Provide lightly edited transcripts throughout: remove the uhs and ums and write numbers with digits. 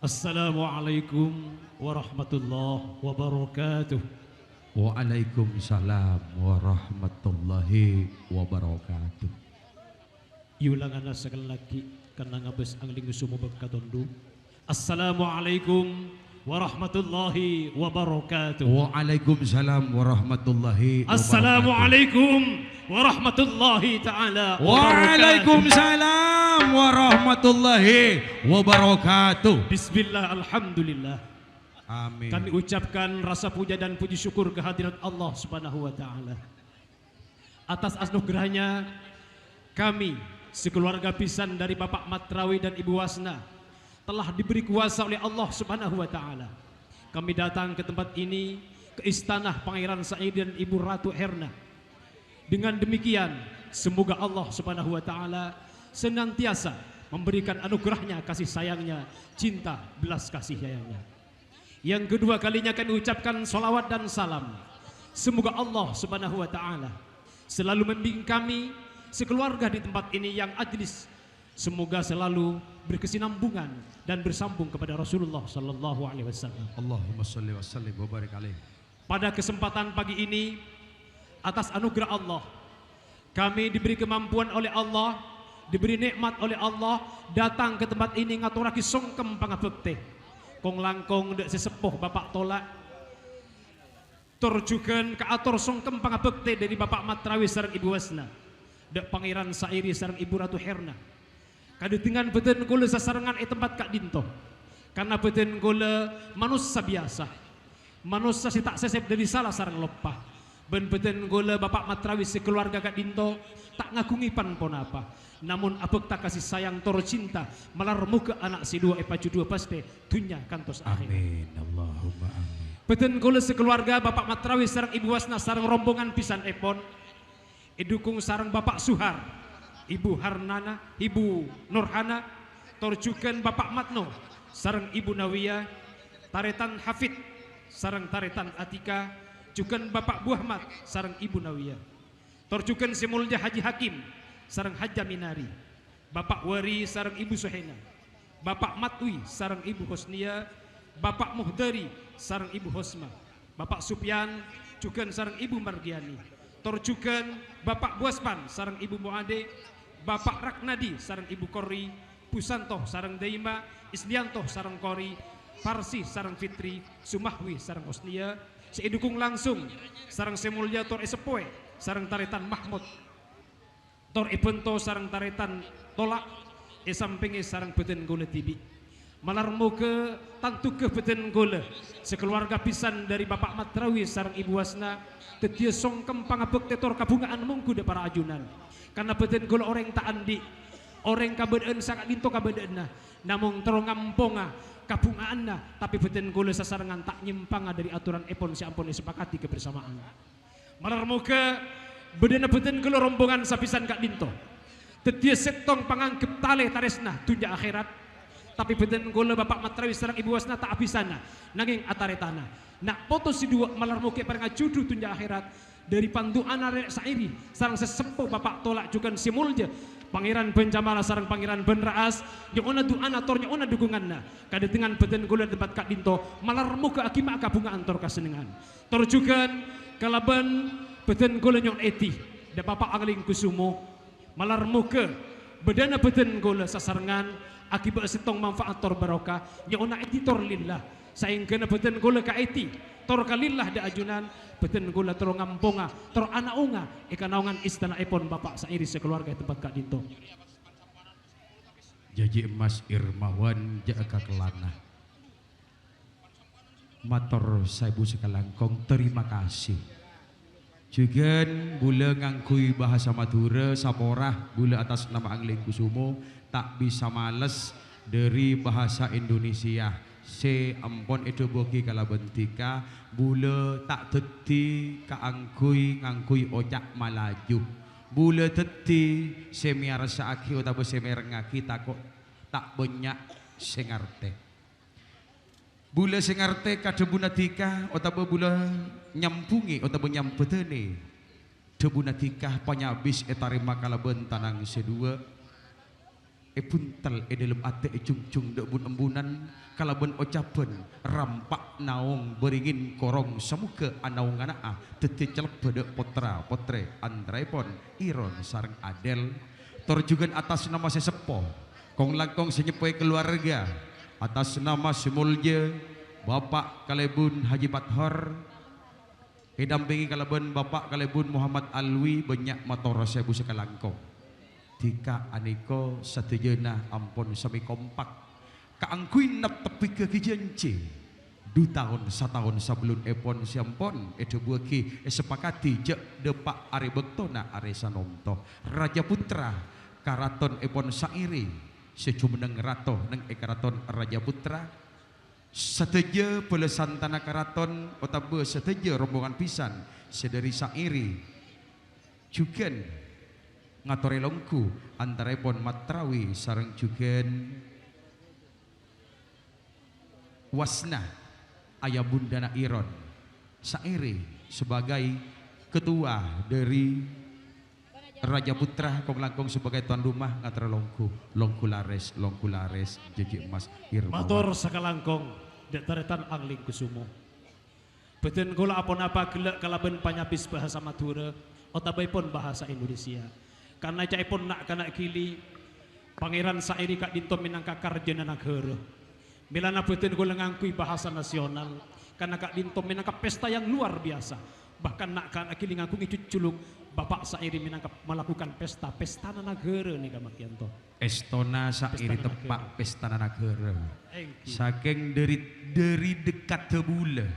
Assalamualaikum warahmatullahi wabarakatuh. Waalaikumsalam warahmatullahi wabarakatuh. Yulangan sekali lagi karena ngabes angling sumu berkatondu. Assalamualaikum warahmatullahi wabarakatuh. Waalaikumsalam warahmatullahi wabarakatuh. Assalamualaikum warahmatullahi taala wabarakatuh. Waalaikumsalam warahmatullahi wabarakatuh. Bismillah, alhamdulillah. Amin. Kami ucapkan rasa puja dan puji syukur kehadirat Allah Subhanahu wa taala. Atas anugerahnya kami sekeluarga pisan dari Bapak Matrawi dan Ibu Wasna telah diberi kuasa oleh Allah Subhanahu wa taala. Kami datang ke tempat ini, ke istana Pangeran Said dan Ibu Ratu Herna. Dengan demikian, semoga Allah Subhanahu wa taala senantiasa memberikan anugerahnya, kasih sayangnya, cinta, belas kasih sayangnya. Yang kedua kalinya kami ucapkan salawat dan salam. Semoga Allah Subhanahu wa taala selalu membimbing kami sekeluarga di tempat ini yang ajlis. Semoga selalu berkesinambungan dan bersambung kepada Rasulullah sallallahu alaihi wasallam. Allahumma shalli wa sallim wa barik alaih. Pada kesempatan pagi ini, atas anugerah Allah, kami diberi kemampuan oleh Allah, diberi nikmat oleh Allah, datang ke tempat ini ngaturaki songkem pangabekti. Kong langkong dek sesepuh Bapak Tolak turjukan ke atur songkem pangabekti dari Bapak Matrawi sareng Ibu Wasna, dek Pangeran Sairi sareng Ibu Ratu Herna. Kadetingan beten kula sasarengan tempat Kak Dinto, karena beten kula manusia biasa, manusia si tak sesep dari salah sareng lopah. Ben beten kula Bapak Matrawi sekeluarga Kak Dinto tak ngakungipan pon apa. Namun abek tak kasih sayang tor cinta malar muka anak si dua epa dua pasti dunia kantos akhir. Amin. Allahumma amin. Beten kula sekeluarga Bapak Matrawi sareng Ibu Wasna sareng rombongan pisan epon idukung sareng Bapak Suhar, Ibu Harnana, Ibu Nurhana, torjukan Bapak Matno sareng Ibu Nawiyah, taretan Hafid sareng taretan Atika, jukan Bapak Buahmat sareng Ibu Nawiyah, torjukan Simulja Haji Hakim sareng Haja Minari, Bapak Wari sareng Ibu Suhena, Bapak Matwi sareng Ibu Hosnia, Bapak Muhdari sareng Ibu Hosma, Bapak Supyan jukan sareng Ibu Margiani, torjukan Bapak Buaspan sareng Ibu Muade, Bapak Raknadi sareng Ibu Kori, Pusanto sareng Daima, Islianto sareng Kori, Parsi sareng Fitri, Sumahwi sareng Hosnia, seidukung langsung sareng Semulya Tor Esepoe sareng taretan Mahmud, Tor Ibento sareng taretan Tolak, sampinge sareng beten gole tibi. Malarmu ke tantu ke beten gole sekeluarga pisan dari Bapak Matrawi sareng Ibu Wasna tetia songkem pangabek tetor kabungaan mungku de para ajunan. Karena beten gole orang tak andi, orang kabedaan sangat ginto kabedaan, namun terongamponga kabungaanna, tapi beten gole sasarangan tak nyimpanga dari aturan epon si ampun disepakati kebersamaan. Malarmu ke bedana beten gole rombongan sapisan Kak Dinto tetia setong pangangkep tale taresna tunja akhirat, tapi beten gole Bapak Matrawi sareng Ibu Wasna tak abisana nanging ataretana nak foto si dua malarmu ke pareng ajudu tunja akhirat dari panduan arek sairi sareng sesepuh Bapak Tolak jukan Simulja Pangeran Benjamala sareng Pangeran Benraas nyona duana tor nyona dukunganna kadetingan beten gole tempat Kak Dinto malarmu ke akima kabungaan tor kasenengan torjukan kalaban beten gole nyon eti da Bapak Angling Kusumo malarmu ke bedana beten gole sasarengan akibat setong manfaat tor barokah nyona eti tor lillah saing kena beten gole ka eti tor kalillah da ajunan beten gole tor ngamponga tor anak unga ikanaungan istana epon Bapak sairi sekeluarga tempat Kak Dinto. Jaji emas Irmawan jaga kelana. Mator saibu sekalangkong terima kasih. Juga bula ngangkui bahasa Madura Saporah bula atas nama Angling Kusumo tak bisa males dari bahasa Indonesia. Se ampon itu boki kala bentika bula tak teti kaangkui ngangkui ojak malaju bula teti semiar saaki atau semerengaki takut tak banyak sengarte bula sengarte kadebunatika atau bula nyampungi atau nyampetene debunatika panyabis etarima kala bentanang sedua puntel dalam ate cung-cung dek bun embunan kalaban ocapen rampak naong beringin korong samuka anaung anaa tete celep bedek potra potre andraipon iron sareng adel torjugan atas nama sesepo kong langkong senyepoi keluarga atas nama semulja Bapak Kalebun Haji Bathor didampingi kalaban Bapak Kalebun Muhammad Alwi banyak motor sebu sekalangkong tika aniko satejena ampun sami kompak kaangkuin nap tepi ke kijenci 2 tahun 1 tahun sebelum epon siampon itu buaki sepakati je depak are bektona are sanomto Raja Putra karaton epon sairi secumeneng rato neng ekaraton Raja Putra seteja pelesan tanah karaton otabe seteja rombongan pisan sedari sairi juken ngatore longku antarepon Matrawi sareng jugen wasna ayah bundana iron sairi sebagai ketua dari Raja Putra kong langkong sebagai tuan rumah ngatore longku lares jeji emas Irmawan matur sakalangkong dek taretan angling kusumo beten kula apon apa gelek kalaben panyapis bahasa Madura otabaipun bahasa Indonesia karena caipun nak kana kili pangeran sairi kak dinto minangka karjana nagara milana beten kula ngangkui bahasa nasional karena kak dinto minangka pesta yang luar biasa bahkan nak kana kili ngangkui cuculung bapak sairi minangka melakukan pesta nagara nih kamakianto Estona sairi tepak pesta nagara saking dari dekat tebula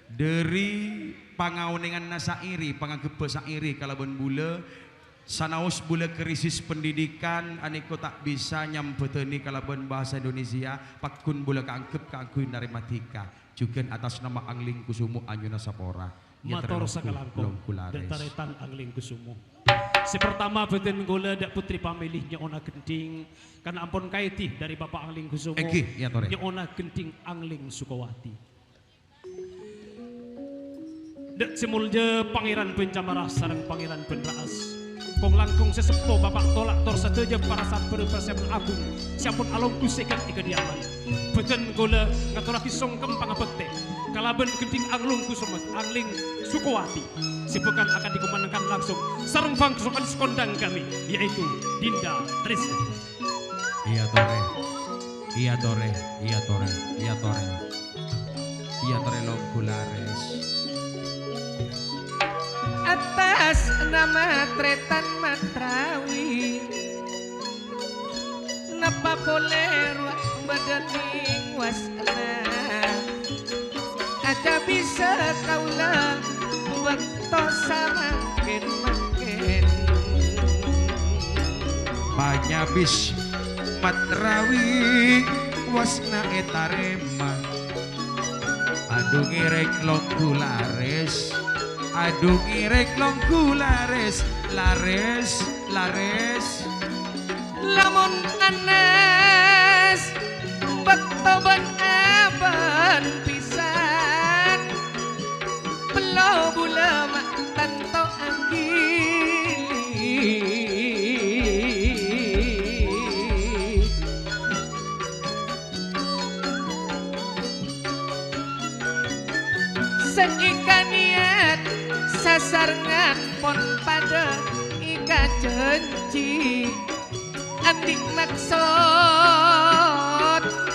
dari pangaunengan nasairi pangagebe sairi kalaban bula sanaos bula krisis pendidikan aniko tak bisa nyampeteni kalaban bahasa Indonesia pakun bula kaangkuin dari matika juga atas nama angling kusumo anyuna sapora mator sakalangkong dan taretan angling kusumo si pertama beten gula dak putri pamilihnya ona genting karena ampun kaitih dari bapak angling kusumo ya nya ona genting angling Sukawati dak simulja pangeran pencamarah sareng pangeran penraas kong langkong sesepo bapak tolak tor seteja para saat berpersiapan agung siapun along kusekan di kediaman beten gola ngatolaki songkem pangapete kalaben genting anglung kusumat angling Sukawati si pekan akan dikumandangkan langsung sareng fangsokan sekondang kami yaitu Dinda Trisna iya tore longku lares atas nama Tretan Matrawi napa boleh ruang badaning wasna aja bisa kaulah waktu samakin banyak bis Matrawi wasna etarema aduh ngirek longku lares aduh ngirek longku lares lamun anas bektoban aban pisan belau bula mak tanto anggili seika niat sasarengan pon pada ika janji andik maksud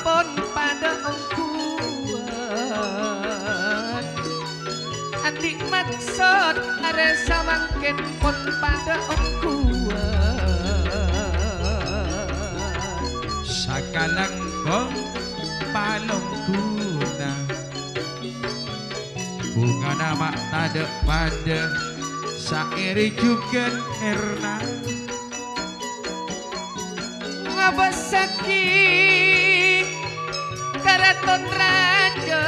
pon pada ongkuan andik maksud are samangken pon pada ongkuan sakalangkong palongkuna bunga nama tada pada sairi juga erna ngabasaki karaton raja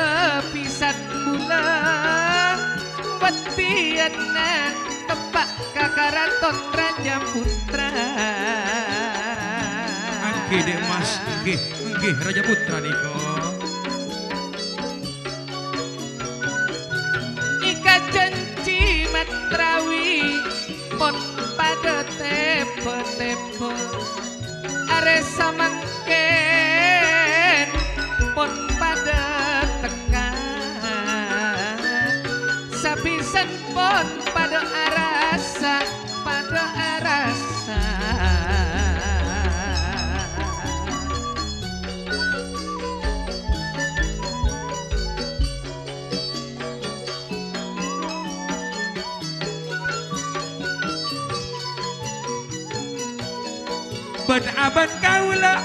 pisan bula wetiana tepak kakaraton Raja Putra angki dek mas angki Raja Putra niko janji Matrawi pon pada tepe are aban kaula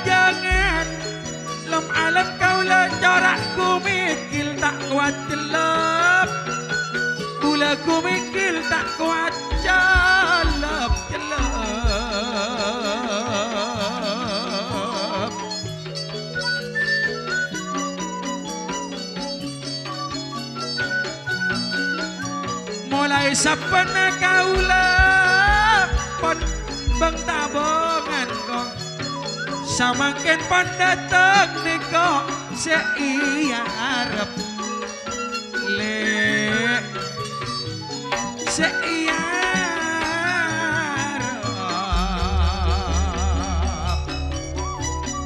jangan lem alam kaula corakku mikil tak kuat celep bula ku mikil tak kuat celep mulai sapana kaula pon bang tabongan kong samakin pon dateng niko seiya arep le seiya arep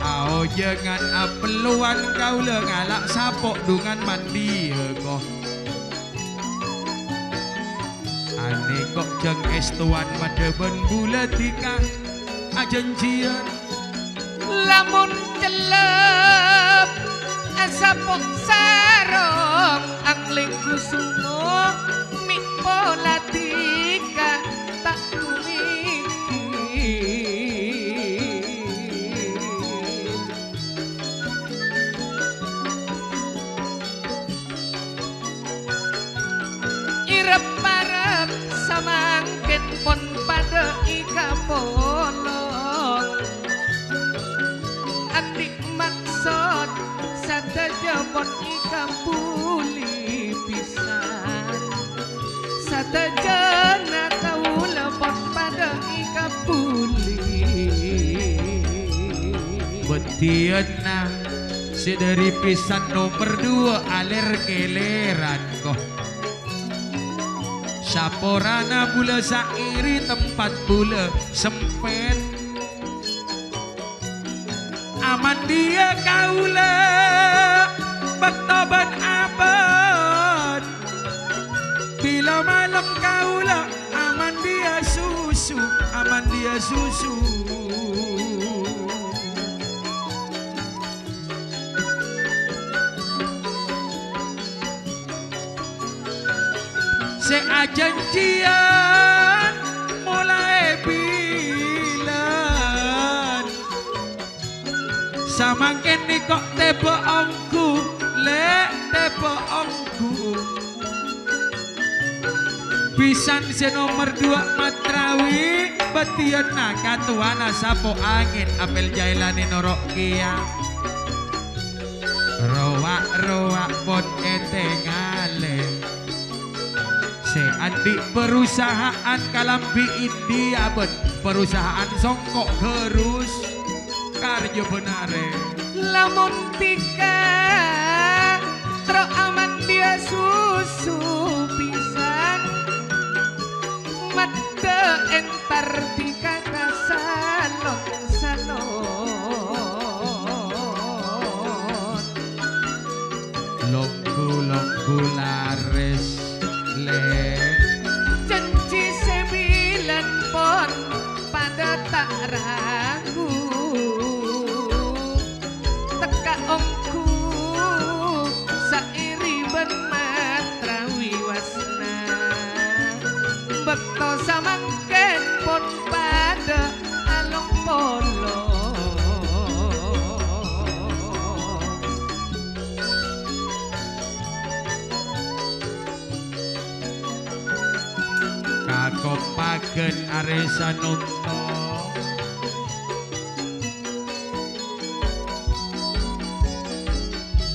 ao jangan apeluan kaula ngalak sapok dungan mandi kok ane kok jeng estuan madeben bulatika ajanjian lamun celep asapok sarong angling kusumo mik polatika tak kumiki irep parep samangken pon pada ika polong andik maksud sadaja pon ika puli pisan sadaja na kaula pon pada ika puli betian na sedari pisan nomor 2 aler keleran kok saporana bula sairi tempat bula sempet aman dia kaula baktoban abad bila malam kaula aman dia susu seajanjian mulai bilan samakin nih kok tebe ongku le tebe ongku pisan se nomor 2 matrawi betian nakatuana sapo angin apel jailani norok kia roak pon etengale se adik perusahaan kalambi India bet perusahaan songkok gerus karjo benare lamun tika tro aman dia susu pisan mata entar tika kasalon longku laris le janji 9 pon pada tak ragu teka ongku sairi ben matrawi wasna bekto samangken pon pada along polo kakopaken aresa nunto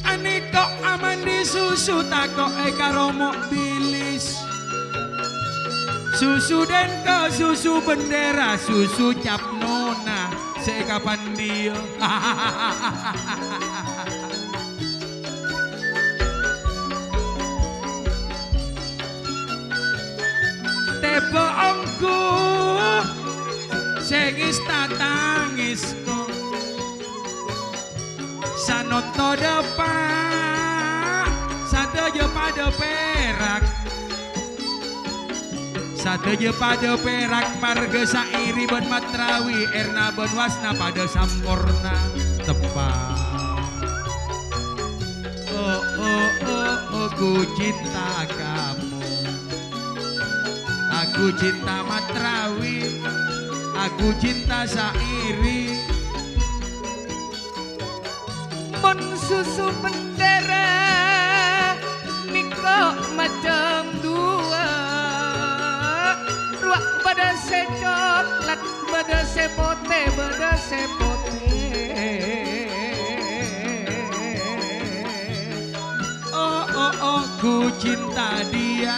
aniko aman disusu takok karomo bilis susu den ke susu bendera susu cap nona sekapan dia tebe ongku sengis tatangis ko sanoto depan sateje pada perak sateje pada perak marga sairi ben matrawi erna ben wasna pada sampurna tepat oh ku cinta kamu aku cinta matrawi aku cinta sairi Mon susu bendera niko macam dua ruak pada se coklat pada se pote pada se pote oh oh oh ku cinta dia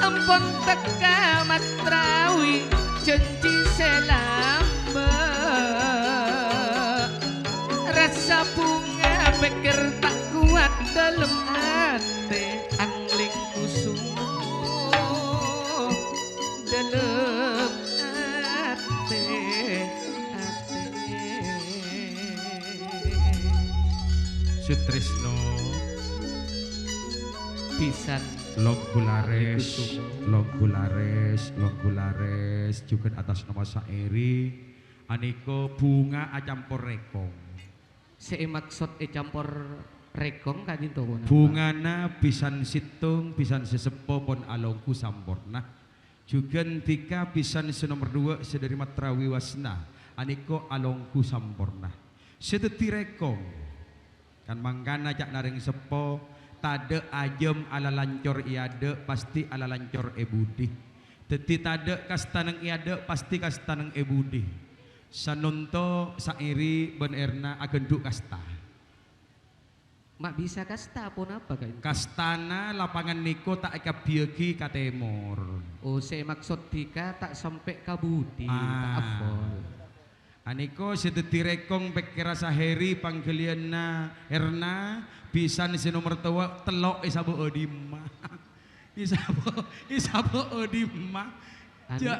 ampun teka matrawi janji selamba rasa bunga pikir tak kuat dalam hati angling kusum dalam hati Sutrisno pisan Longgulares juga atas nama sairi aniko bunga acampur rekong saya maksud campur rekong kan itu bungana pisan situng pisan sesepo pon alongku sampurna juga tika pisan senomor 2 sedari matrawi wasna aniko alongku sampurna sedeti rekong kan mangkana cak naring sepo tade ajem ala lancor iade pasti ala lancor ebudi teti tade kastaneng iade pasti kastaneng ebudi sanunto sairi ben erna agenduk kasta mak bisa kasta pun apa kan kastana lapangan niko tak eka biegi katemor oh saya maksud tika tak sampai kabudi tak afol aniko sedeti rekong pekira saheri panggeliana erna pisan si nomor tua telok isabu odima isabu odima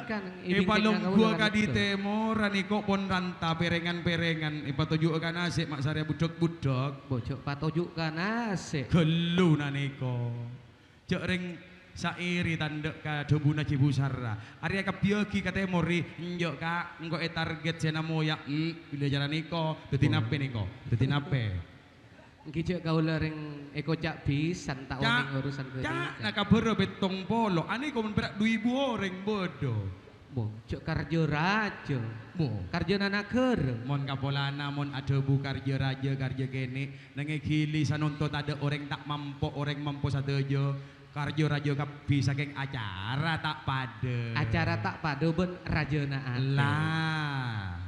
kan ipalong gua kadi temor aniko pon ranta perengan ipatujuk kan asik mak sarya budok bocok patojuk kan asik gelu naniko cek ring sairi tandek ka dobuna cibusara Arya kabiogi ka temori njok kak engko target sena moya bila jalan niko dadi nape niko dadi nape Kijak kau lereng eko cak pisan tak waning urusan kerja. Cak nak kabar betong polo. Ani kau berak 2.000 orang bodoh. Bo, cak karjo raja. Bo, karjo nanaker. Mon kapolana mon ada bu karjo raja karjo gene. Nengi gili sanontot ada orang tak mampu sadejo. Karjo raja kapi saking acara tak pada. Acara tak pada ben raja na lah.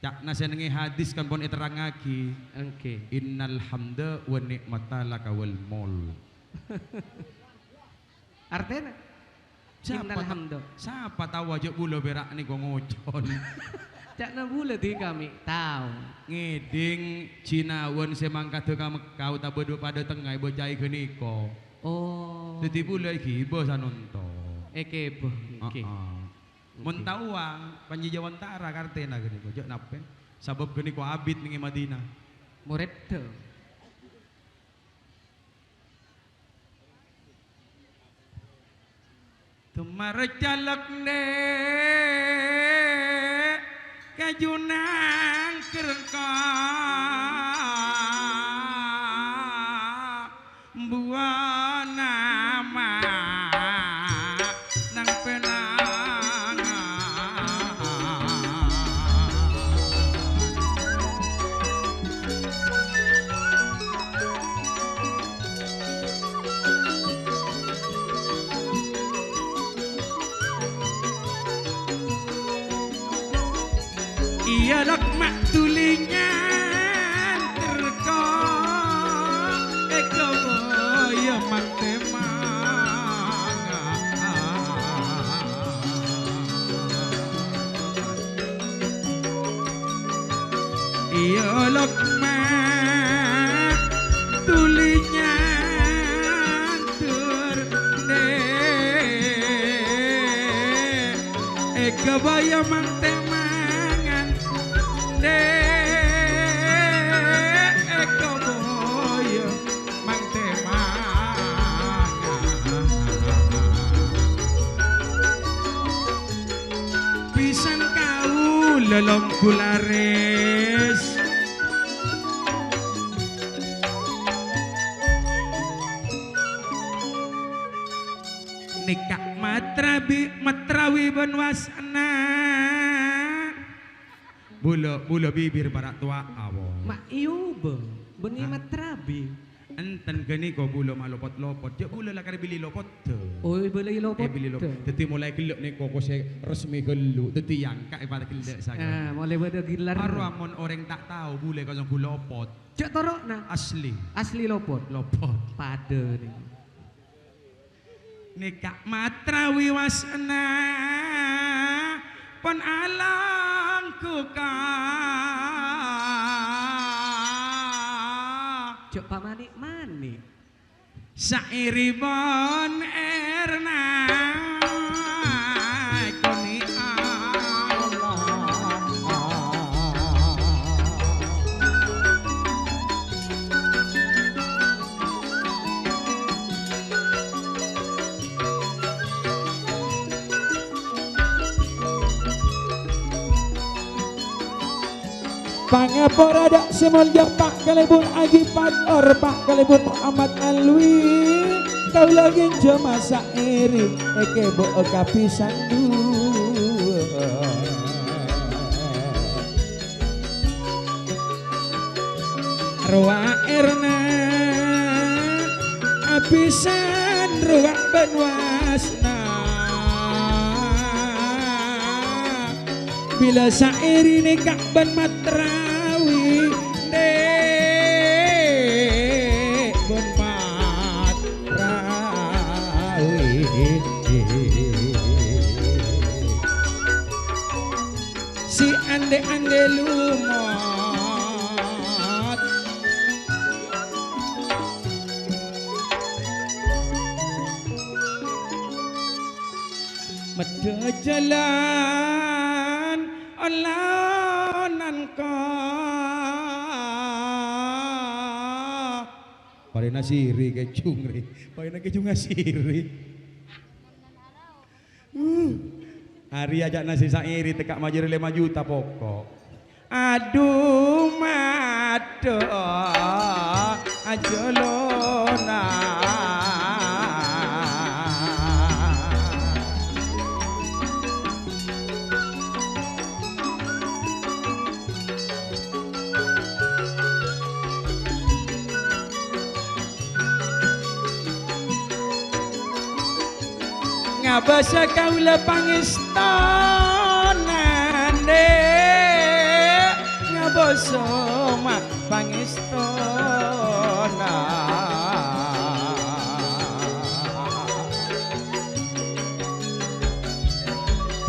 Cak nasi nengi hadis kan pon iterangaki. Oke. Innal hamda wa ni'mata laka wal mol. Artinya innal hamda. Siapa tahu aja bula berak ni kau ngocon. Cak na bula di kami tahu. Ngeding Cinawan semangka tu kamu kau tak berdua pada tengah bocai keniko. Oh. Jadi bula kibo sanonto. Eke boh. Oke. Mentawang panji Jawantara kartena gini kok nape sabab gini ko abid ning Madinah murid tu tumarjalak ne kajunang kerka buana nama nang pena Iyalak mak tulingan terko eko boyo mantemang Iyalak mak tulingan terne eko boyo mantemang eko boyo mang temang pisan kau lelong kulares nikah matrawi matrawi benwasna bula bibir para tua awo mak iyo ba beni matrabi enten gini ko bula malopot-lopot dia bula lah bili lopot oh beli lopot bili lopot teti mulai geluk nih kok saya resmi geluk teti yang kak pada geluk saya mulai pada gilar arwamon orang tak tahu bule kosong bula lopot cek torok nah asli lopot pada nih nikah matrawi wasna pon alang kuka cek pamanik manik sairi bon erna koni Pangapora dak semolja pak kalebun agipat or pak kalebun Muhammad Alwi kau lagi cuma sairi eke bo kapisan dua Roa erna apisan roa benwasna bila sairi nikah ben matrawi dek ben matrawi si ande lumot medhe jalan alanan ka parina siri ke cungri parina ke cunga siri hari ajak nasi sairi tekak majuri 5 juta pokok aduh mado ajolona ngabasa kaula pangestonan dek ngabasa mak pangestonan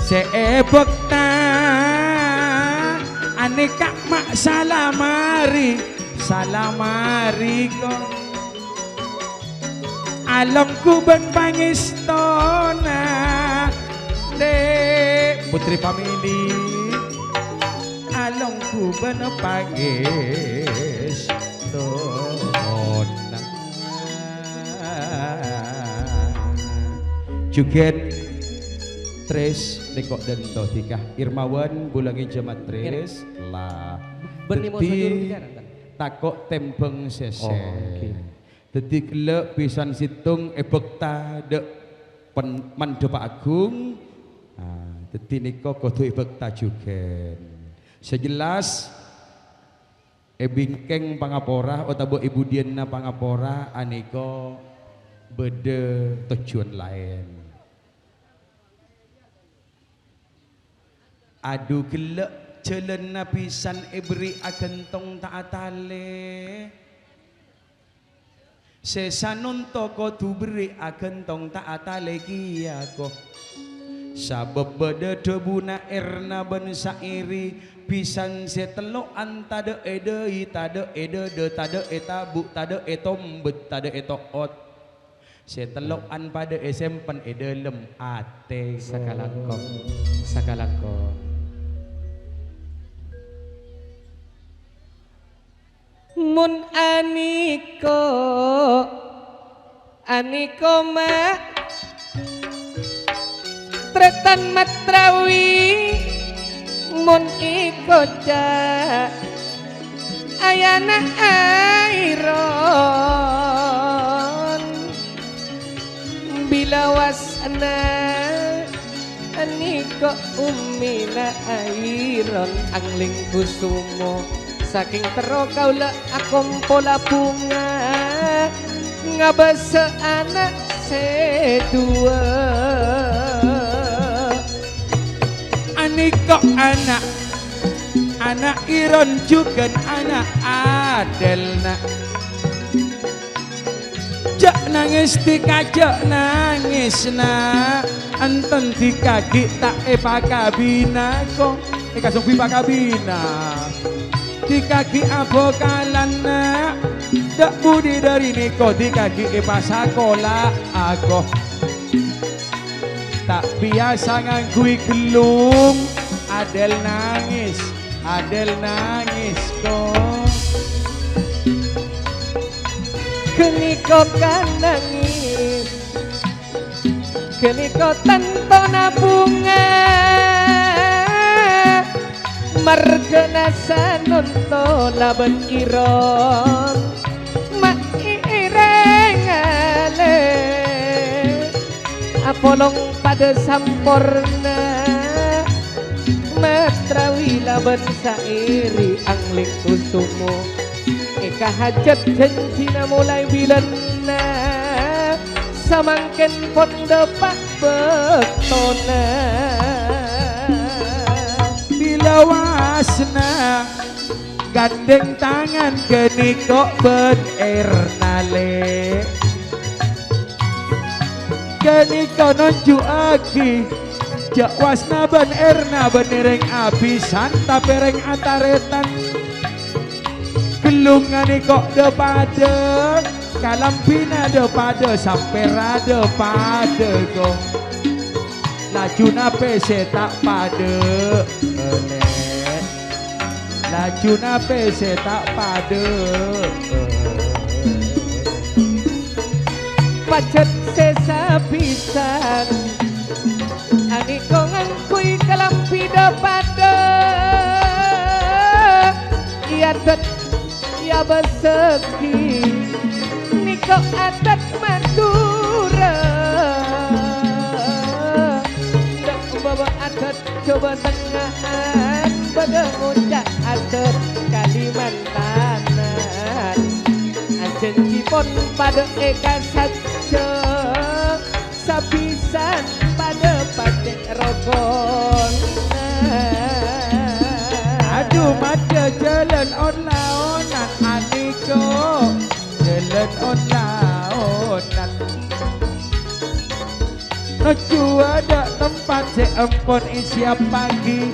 seebek ta ane kak mak salamari kok alongku ben pangestona dek putri pamili alongku ben pangestona juget tres dekok dento tikah Irmawan bulangi jemat tres lah beti takok tempeng sese Dadi kelek pisan situng ebekta dek mandhepak agung. Dadi nika kudu ebekta juga. Sejelas ebingkeng pangapora utawa Ibu Diana pangapora aneka beda tujuan lain. Adu kelek jalan pisan ebri agentong taatale. Sesanon toko tu beri akan tong tak atale kiako sabab beda debuna erna ben sairi pisan setelok antade edei tade edede tade etabu tade etombet tade etoot setelok an pada esempen edelem ate sakalangkong mun aniko ma tretan matrawi mun iko ja ayana airon bila wasana Niko umina airon angling kusumo saking tero kaula akompola bunga ngabasa anak sedua Aniko anak Iron juga anak Adelna jak nangis dikajak nangis na enten dikagi tak pakabina kok kasung pakabina dikagi abokalana dak budi dari niko dikagi pasakola aku tak biasa ngangkui gelung Adel nangis kok Keniko kan nangis Keniko tantona bunga Margena sanonto laban iron Maireng ale Apolong pada sampurna Matrawi laban sairi angling kusumo Eka hajat janjina mulai bilana Samangken pondo pak bektona bila wasna gandeng tangan keniko ben ernale keniko nonju aki jak wasna ben erna benereng abisan tapereng ataretan gelungan kok depada kalampina depada sampai rada pada kok laju nape se tak pada laju nape se tak pada Pacet sesa pisan Ani kong angkui kalampi depada Ia ya beseki Niko adat Madura Ndak bawa adat coba tengahan Pada ngucak adat Kalimantanan Ajen cipon pada eka saja Sabisan pada pacek rokon aduh mata jalan on-laonan Aniko jalan on-laonan Noju ada tempat seempon siap pagi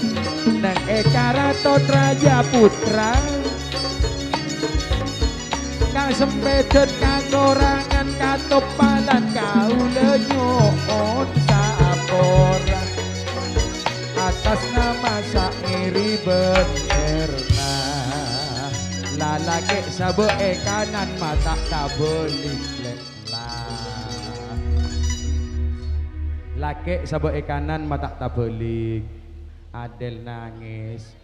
Nang Ekaraton Raja Putra Kang sempedot kagorangan katopalan kau lenyoon saapora atas nama sairi benerna lalake sabe kanan mata tabelik lah lake sabe kanan mata tabelik Adel nangis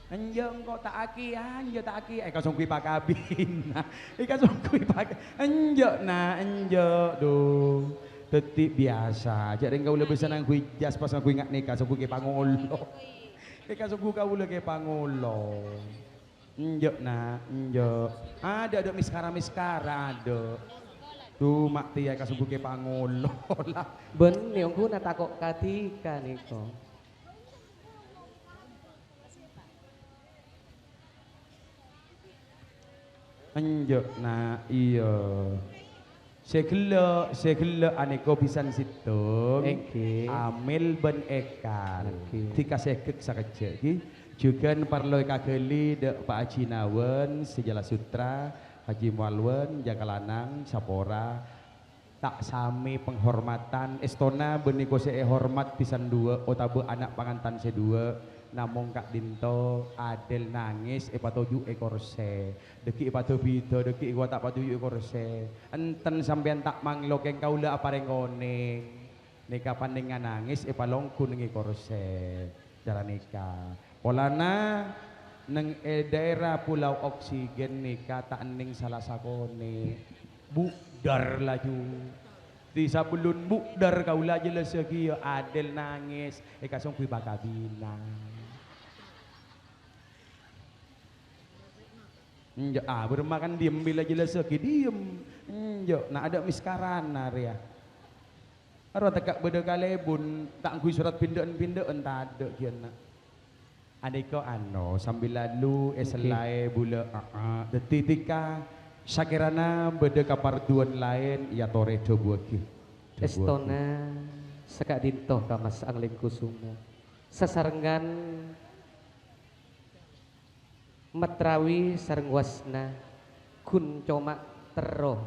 enjo engko tak aki anjo tak aki kasong kui pakabin kasong kui pak enjo na enjo do detik biasa jadi engkau lebih senang kui jas pas aku ingat nikah so kui pangolo kasong kui kau lagi pangolo enjo na enjo ada miskara ada tuh mak tia kasong kui pangolo lah Ben yang ku natakok katika niko enjo na iya segelo aneko pisan situng amil ben ekal dikasih kek sakece iki juga parloi kageli dek Pak Haji Nawen Sejala Sutra Haji Mualwen Jakalanang Sapora tak sami penghormatan estona beniko se hormat pisan dua otabe anak pangantan sedua namung Kak Dinto Adel nangis patoju ekor se deki pato bida deki gua tak patoju ekor se enten sampean tak manglo keng kaula apareng koneng nika pandingan nangis palongku ning ekor se cara nikah polana neng daerah Pulau Oksigen nika tak ening salah sakone budar laju Di sabulun bukdar kaula jelas lagi adel nangis kasong kui bakabina. Bermakan diem bila jelas lagi diem. Nah ada miskaran ya. Arwah tekak beda kalebun tak kui surat pindaan tak ada kiana. Adiko sambil lalu selai bula detitika sakirana beda kaparduan lain ya toredo buaki. Estona sekak dintoh kamas angling kusumo. Sasarengan Matrawi sareng wasna kun coma teroh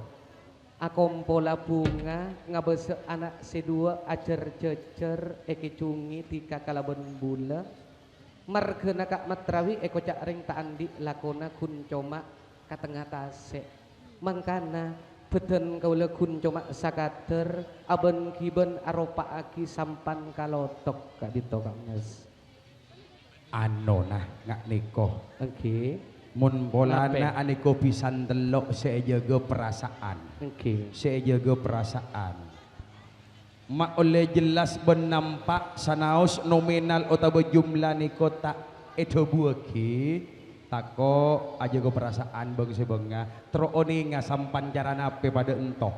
akompola bunga ngabese anak sedua ajar jejer eki cungi tika kalaban bula margena kak Matrawi eko cak ring ta andi lakona kun coma katengah tase mangkana beden kaula kun coma sakater aben kiben aropa aki sampan kalotok kak dito Mas. Nah ngak niko. Oke. Mun bolana aniko pisan telok sejaga perasaan. Oke. Sejaga perasaan. Mak oleh jelas benampak sanaos nominal utawa jumlah niko tak edo buaki tako ajaga perasaan bagi sebenga teroninga sampan carana ape pada entoh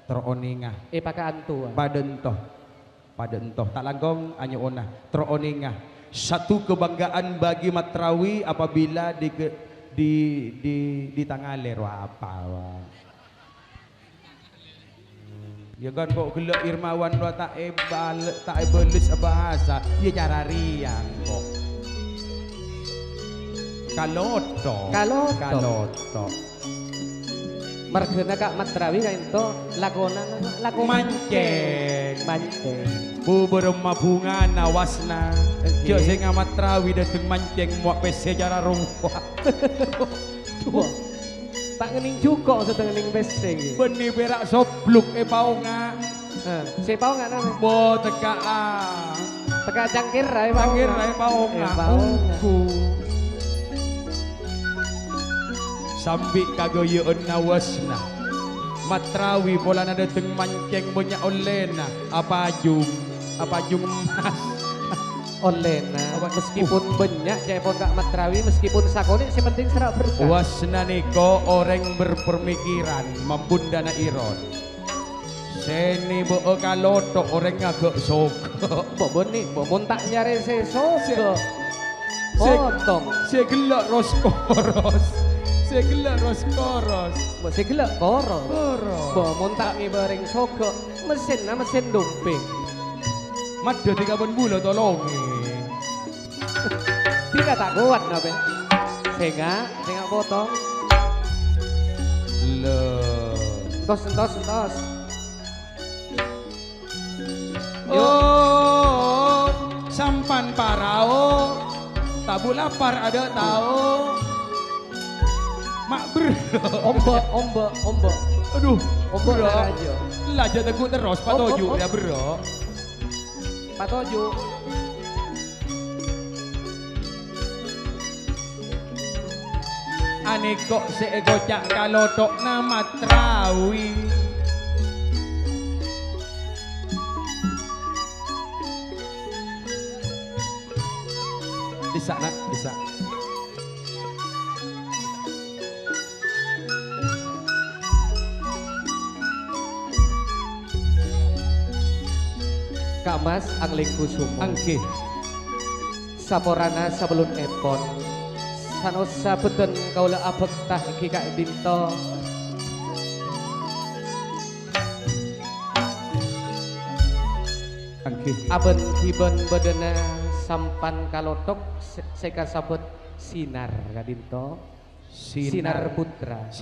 teroninga Paka antu pada entoh tak langgong anyo onah teroninga satu kebanggaan bagi Matrawi apabila di tangaler apa ya kan kok gelak Irmawan lo tak ebelis bahasa ya cara riang kok kaloto margena kak Matrawi ka ento lakona manceng bubur bunga nawasna jo sing Matrawi dateng manceng muak pese cara rumpah dua tak ngening juga setengah pese benih berak sobluk paunga si paunga nama bo teka cangkir paunga sambil kagoyoon nawasna Matrawi bola na dateng manceng banyak olena apa jung emas olena meskipun banyak jaya pon kak Matrawi meskipun sakone si penting serak berkah wasna niko orang berpemikiran membundana iron seni bo kaloto orang agak soko boni bon tak nyari se soko potong si gelak roskoros segelak koros mon tak ngibaring soko mesin dumping madya 3 bulan tolongi tidak tak kuat ngapain sehingga potong entos sampan parao tabu lapar ada tahu mak ombak aduh ombak aja laja teguh terus patoju ya bro patoju ane kok seegocak kalotok na Matrawi bisa Kak Mas angling kusumo angke saporana sebelum epon sanosa beten kaula abektah iki Kak Dinto angke aben hiben bedena sampan kalotok seka sabet sinar Kak Dinto sinar putra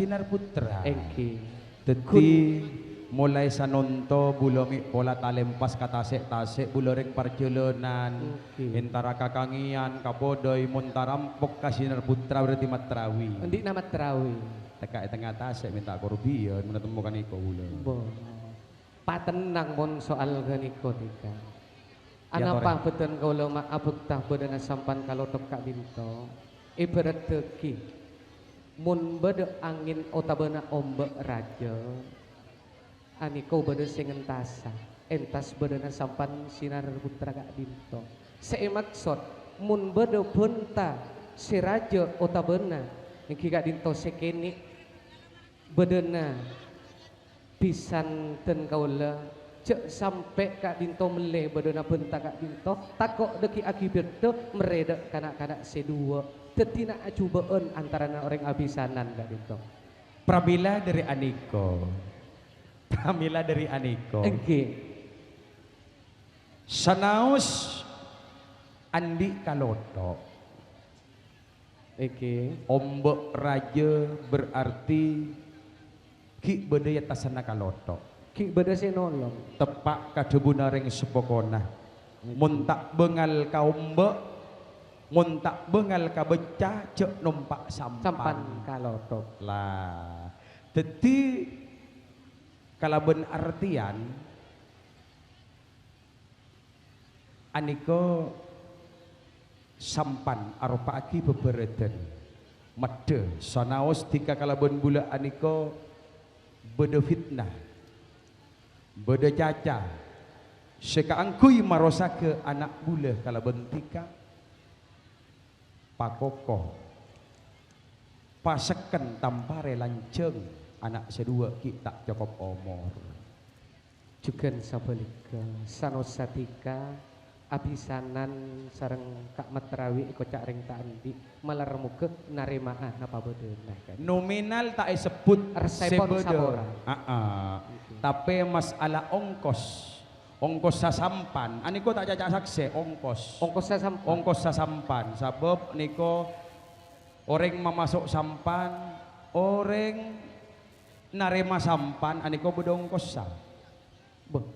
engke dadi mulai sanonto bulomi pola talempas katasek buloreng perjalanan antara kakangian kapodoy montarampok kasinar putra berarti Matrawi endi nama Matrawi teka tengah tasek minta korbian menemukan iko bulan patenang mon soal ganiko tika anapa beten kaula mak abektah bedana sampan kalotok Kak Dinto ibarat teki mun bede angin otabana ombak raja Aniko bade sing entasa entas bedena sampan sinar putra Kak Dinto saya maksud mun bade benta si raja otabena niki Kak Dinto sekene bedena pisan ten kaula cek sampai Kak Dinto meleh bedena benta Kak Dinto takok deki akibat tu meredek kanak-kanak sedua tetina cubaan antara orang abisanan Kak Dinto Pramila dari Aniko. Pramila dari Aniko. Sanaos Andi Kaloto. Ombok raja berarti ki bedaya tasana Kaloto. Ki bedaya nolong. Tepak kadebuna ring sepokona. Mun tak bengal ka ombok, mun tak bengal ka becah cek numpak sampan Kaloto. Lah. Dadi kalaben artian Aniko sampan arupa aki bebereden mede sanaos tika kalaben bula Aniko bede fitnah bede caca sekaangkuy marosake anak bula kalaben tika pakokoh paseken tampare lanceng anak sedua ki tak cukup omor juga sabalika sanosatika abisanan sareng Kak Matrawi iko cak ring tak andi malar muke narimaan apa bedena nominal tak disebut sebedo tapi masalah ongkos sasampan aniko tak cacak sakse ongkos sasampan sabab niko orang memasuk sampan orang narema sampan aniko bedongkos sa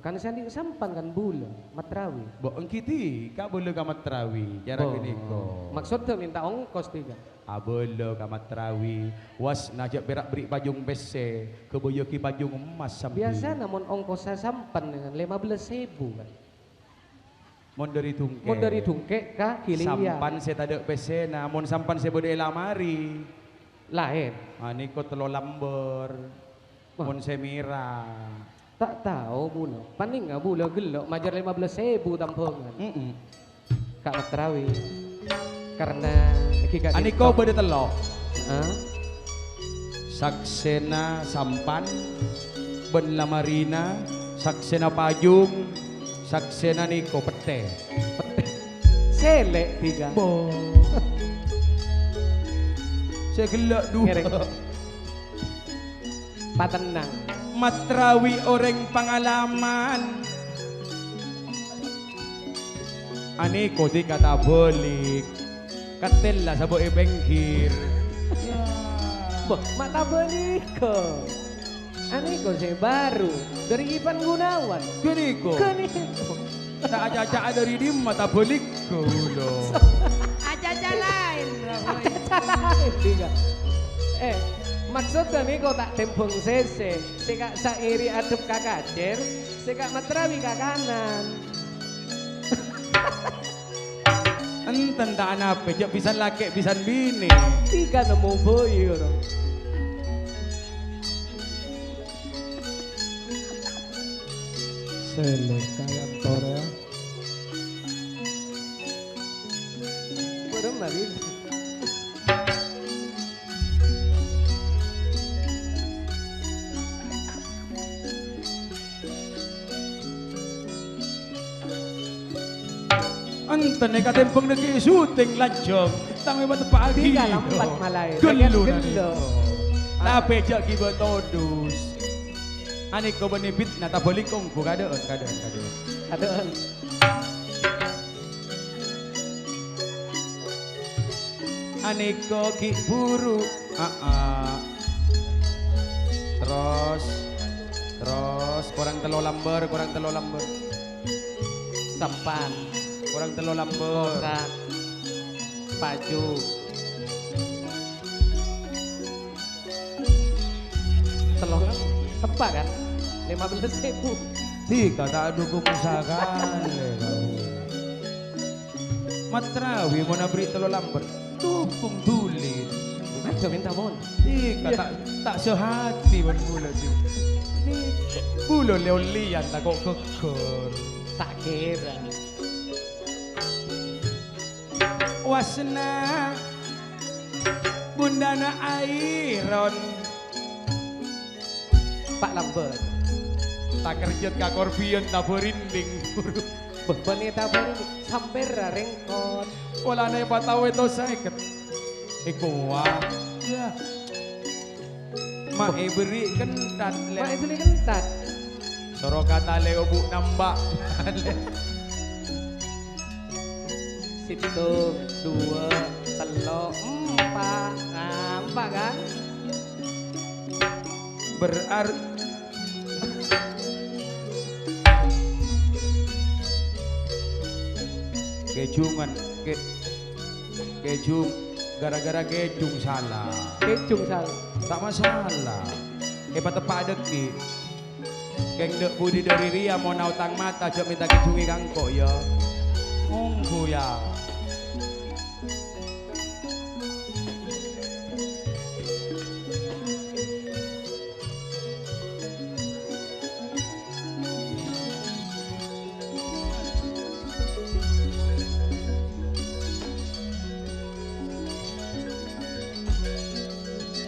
kan sandi sampan kan bula Matrawi engkiti ka bula ka Matrawi cara gini ko maksudnya minta ongkos tiga bula ka Matrawi was najak berak beri pajung bese keboyo ki pajung emas sampai biasa namun ongkos sampan dengan 15.000 kan mon dari tungke ka kilia sampan saya tak bese namun sampan saya bode lamari lain aniko telo lamber mon saya mira tak tahu bula paling nggak bula gelok majar 15.000 tampungan Kak Matrawi karena aniko bode telo saksena sampan ben lamarina saksena pajung saksena niko pete selek tiga saya gelak dua patenang Matrawi orang pengalaman aniko di kata bolik katela sa boe bengkir mata beliko aniko saya baru dari Ipan Gunawan keniko tak aja dari di mata bolikku loh aja lain tiga maksudnya nih kok tak tempung sese sekak sairi adep kakacer sekak Matrawi ke kanan enten tak apa jak bisa laki bisa bini tiga nemu boy orang selek kayak Korea belum lagi enten eka tempeng negi syuting lajong tangwe batu pagi tiga lambat malai gelu tapi jak kiba todus aniko benebit nata bolikong ku kadeun aniko ki buru terus kurang telo lamber sampan kurang telo lamber paju telur tepat kan 15.000 tiga tak ada kemusakan Matrawi mau nabri telo lamber dukung tulis aja minta mohon tiga tak sehati bermula nih bulo leolian tak kok keker Tak kira. wasna bundana airon Pak Lambert. tak kerjat ka korbion tak berinding Bebani tabari sampai rengkot. wala na ipataw ito seket ikuwa ya ma iberi kentat Mak le itu ni kentat. soro kata le obu nambak Situ, dua, telok, empat. Nah, empat kan? berarti kejungan kejung gara-gara kejung salah Kecung sal. tak masalah tepat deki keng dek budi dari ria mau nautang mata jok minta kejungi kangko ya monggo ya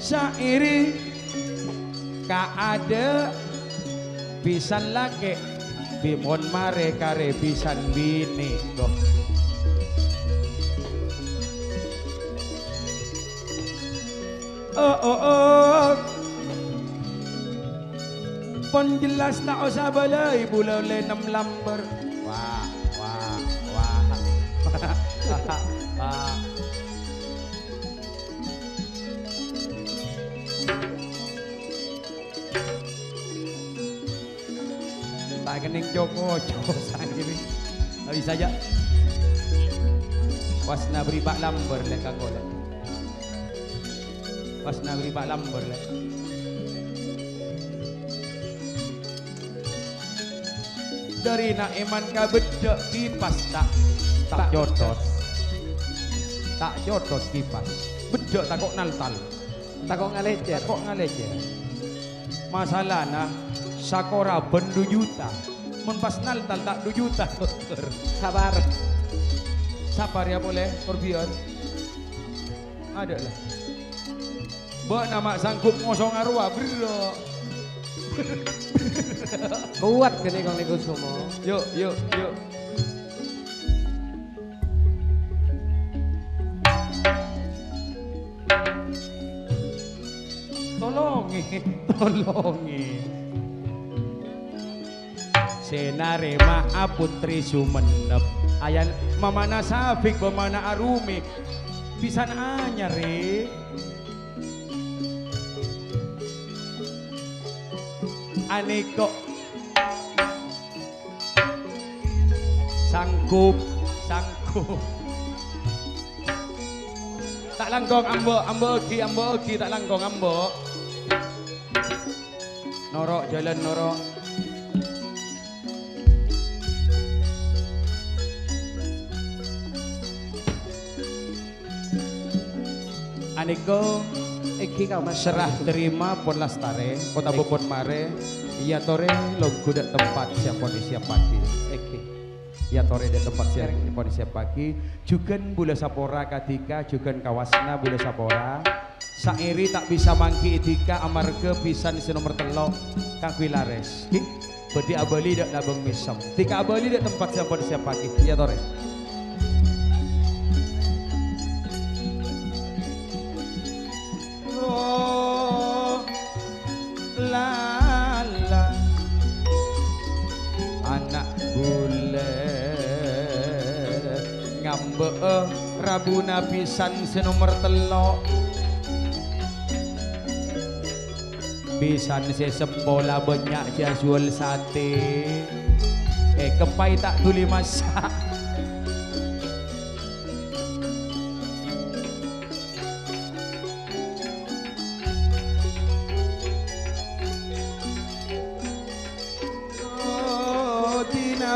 syairi ka ada pisan laki bimon mare kare pisan bini kok oh pon jelas tak usah balai bulau le 6 lamber wah tak kening Joko sang ini habis saja wasna beri pak lamber le kanggo le wasna beri pak lamber le dari naiman ka bedek kipas tak jotos kipas bedek tak kok naltal Tak kok ngalecer. kok ngalecer masalah nah sakora ben 2 juta mun pas naltal tak 2 juta Sabar. sabar ya boleh korbion ada lah mbak nama sanggup ngosong arwah bro Kuat gini kong nego semua. yuk tolongi senare maha putri sumenep ayan mamana safik mamana arumi pisan anyar aneko sangkup tak langgong ambo egi tak langgong ambo norok jalan norok aneko Eki kau mas. serah terima pon lastare kota bopon mare iya tore logo dak tempat siapa di siap pagi Eki. iya tore dak tempat siapa di siap pagi juga bule sapora katika juga kawasna bule sapora sairi tak bisa mangki etika amarga pisan si nomor telok kang Wilares berarti abali dak labeng misam tika abali dak tempat siapa di siap pagi iya tore lala anak bule ngambek rabuna pisan senomor telok pisan sesembola banyak jasual sate kepai tak tuli masak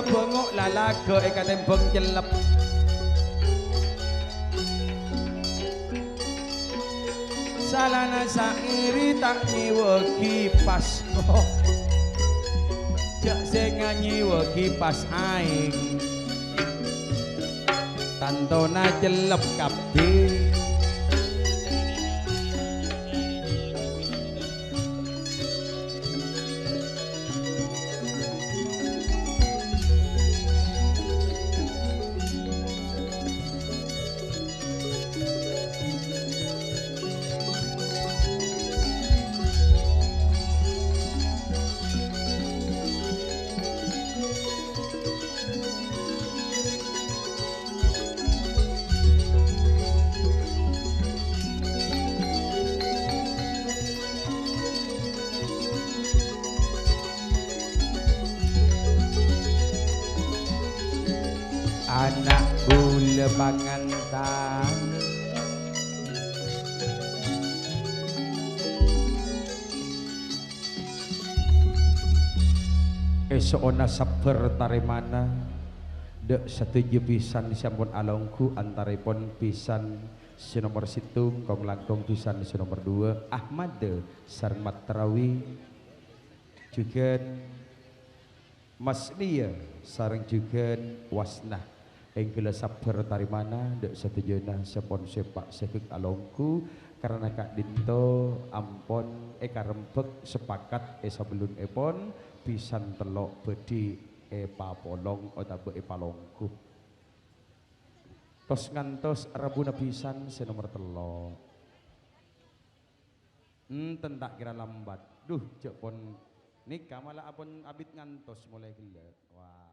bengok lalaga katembeng celep salana sairi tak nyewa kipas cek sing nyiwa kipas aing tantona celep kabeh anak bule pangantan esok ona sabar tarimana dek setuju pisan sampun alongku antaripun pisan si nomor situng kong langkong pisan si nomor 2 Ahmad sareng Matrawi juga Mas Lia sareng juga Wasnah Engkela sabar tarimana dek setujuna sepon sepak sekek alongku karena Kak Dinto ampon karempek sepakat sabelun epon pisan telok bedi papolong otabe palongku tos ngantos rabuna pisan senomor telok tentak kira lambat duh cek pon nikah malah apun abit ngantos mulai gelap wah